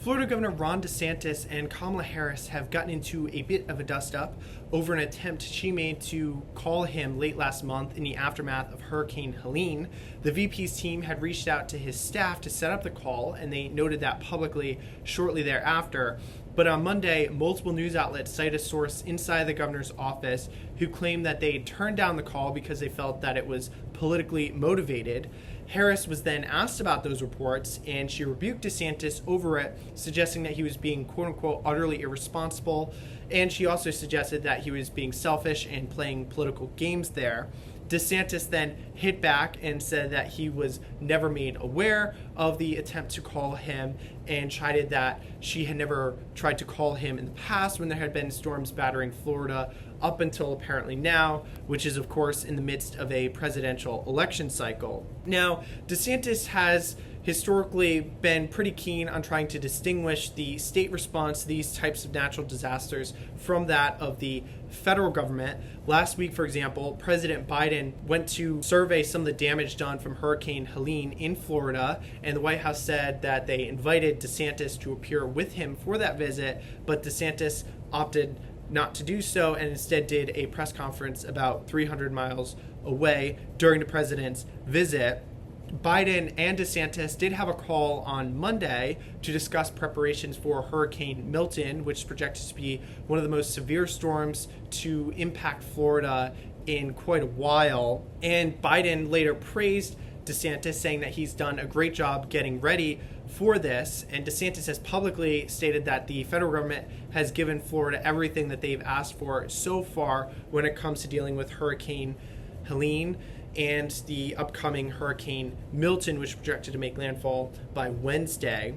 Florida Governor Ron DeSantis and Kamala Harris have gotten into a bit of a dust-up over an attempt she made to call him late last month in the aftermath of Hurricane Helene. The VP's team had reached out to his staff to set up the call, and they noted that publicly shortly thereafter. But on Monday, multiple news outlets cite a source inside the governor's office who claimed that they turned down the call because they felt that it was politically motivated. Harris was then asked about those reports, and she rebuked DeSantis over it, suggesting that he was being quote-unquote utterly irresponsible, and she also suggested that he was being selfish and playing political games there. DeSantis then hit back and said that he was never made aware of the attempt to call him and chided that she had never tried to call him in the past when there had been storms battering Florida up until apparently now, which is of course in the midst of a presidential election cycle. Now, DeSantis has historically been pretty keen on trying to distinguish the state response to these types of natural disasters from that of the federal government. Last week, for example, President Biden went to survey some of the damage done from Hurricane Helene in Florida, and the White House said that they invited DeSantis to appear with him for that visit, but DeSantis opted not to do so and instead did a press conference about 300 miles away during the president's visit. Biden and DeSantis did have a call on Monday to discuss preparations for Hurricane Milton, which is projected to be one of the most severe storms to impact Florida in quite a while. And Biden later praised DeSantis, saying that he's done a great job getting ready for this. And DeSantis has publicly stated that the federal government has given Florida everything that they've asked for so far when it comes to dealing with Hurricane Helene and the upcoming Hurricane Milton, which is projected to make landfall by Wednesday.